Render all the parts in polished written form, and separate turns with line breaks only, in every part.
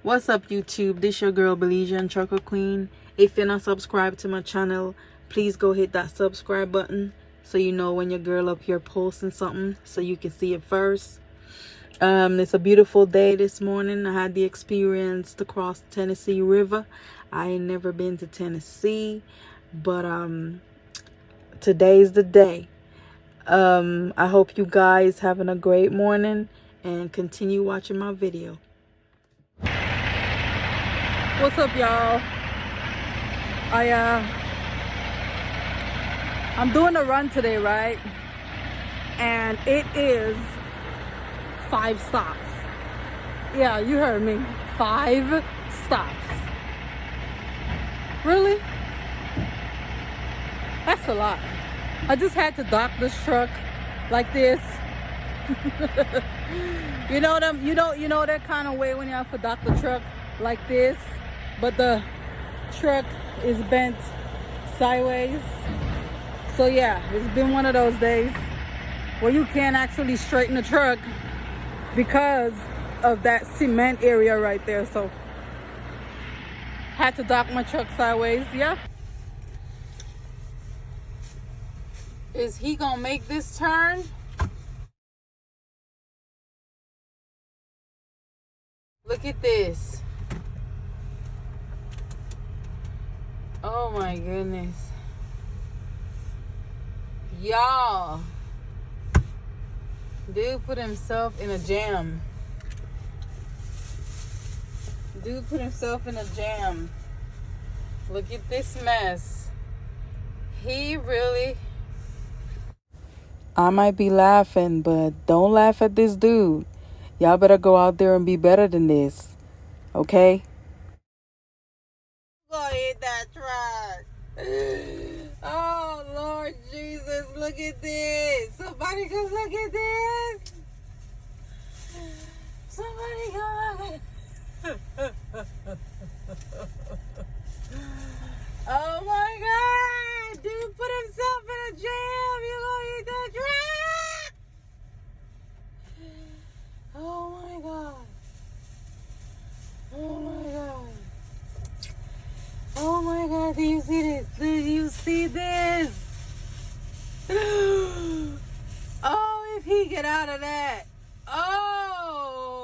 What's up, YouTube? This your girl Belizean Trucker Queen. If you're not subscribed to my channel, please go hit that subscribe button so you know when your girl up here posting something so you can see it first. It's a beautiful day this morning. I had the experience to cross the Tennessee River. I ain't never been to Tennessee, but today's the day. I hope you guys having a great morning and continue watching my video. What's up, y'all? I'm doing a run today, right? And it is 5 stops. Yeah, you heard me. 5 stops. Really? That's a lot. I just had to dock this truck like this. You know that kind of way when you have to dock the truck like this, but the truck is bent sideways. So yeah, it's been one of those days where you can't actually straighten the truck because of that cement area right there. So had to dock my truck sideways. Yeah. Is he gonna make this turn? Look at this. Oh my goodness. Y'all. Dude put himself in a jam. Look at this mess. He really... I might be laughing, but don't laugh at this dude. Y'all better go out there and be better than this. Okay? Go hit that truck. Oh, Lord Jesus, look at this. Somebody go look at this. Somebody go look at Oh my God. Dude put himself in a jam. You gonna hit that truck? Oh my God. Oh my God. Oh my God, do you see this? Do you see this? Oh, if he get out of that. Oh.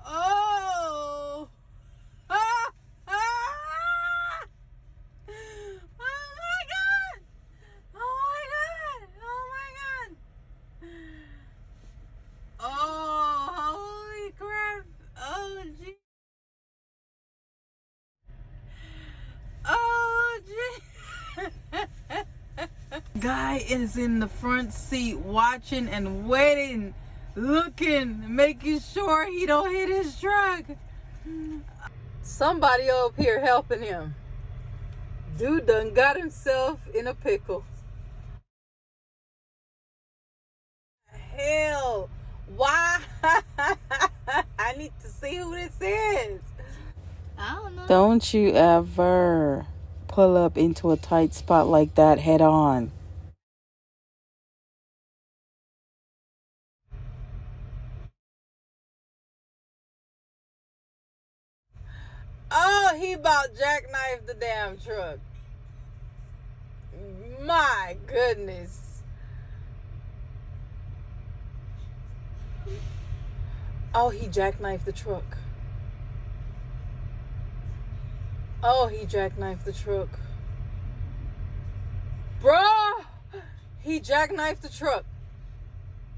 Oh. Ah. Ah. Oh my God. Oh my God. Oh my God. Oh, holy crap. Oh, gee. Oh, gee. Guy is in the front seat watching and waiting, looking, making sure he don't hit his truck. Somebody up here helping him. Dude done got himself in a pickle. Hell, why? I need to see who this is. I don't know. Don't you ever pull up into a tight spot like that head on. Oh, he about jackknifed the damn truck. My goodness. Oh, he jackknifed the truck. Oh, he jackknifed the truck. Bruh! He jackknifed the truck.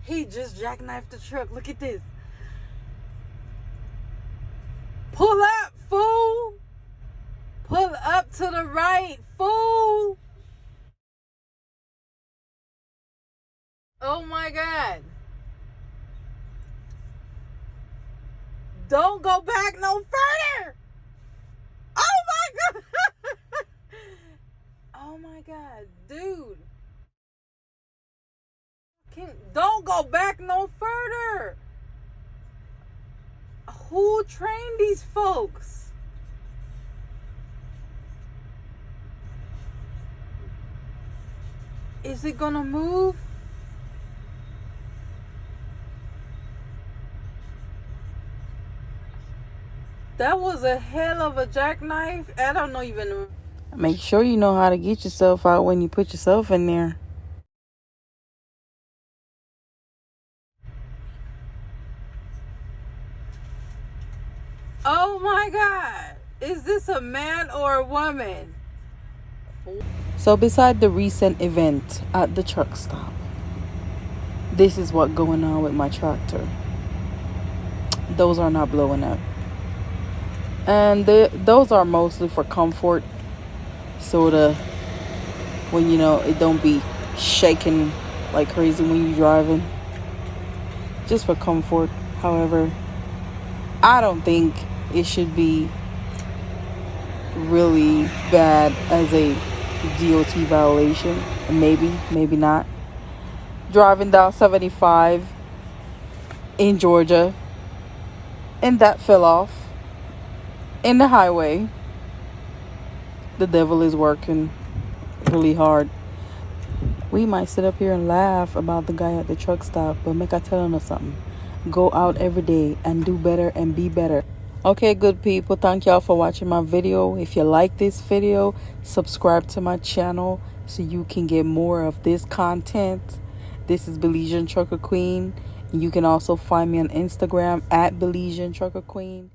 He just jackknifed the truck. Look at this. Pull up, fool! Pull up to the right, fool! Oh my God. Don't go back no further! Oh my God! Oh my God, dude. Don't go back no further. Who trained these folks? Is it gonna move? That was a hell of a jackknife. I don't know even. Make sure you know how to get yourself out when you put yourself in there. Oh my God. Is this a man or a woman? So beside the recent event at the truck stop, this is what's going on with my tractor. Those are not blowing up. And those are mostly for comfort. Sort of when it don't be shaking like crazy when you're driving. Just for comfort. However, I don't think it should be really bad as a DOT violation. Maybe not. Driving down 75 in Georgia, and that fell off in the highway. The devil is working really hard. We might sit up here and laugh about the guy at the truck stop, but make I tell him something. Go out every day and do better and be better. Okay, good people, thank y'all for watching my video. If you like this video, subscribe to my channel so you can get more of this content. This is Belizean Trucker Queen. You can also find me on Instagram at Belizean Trucker Queen.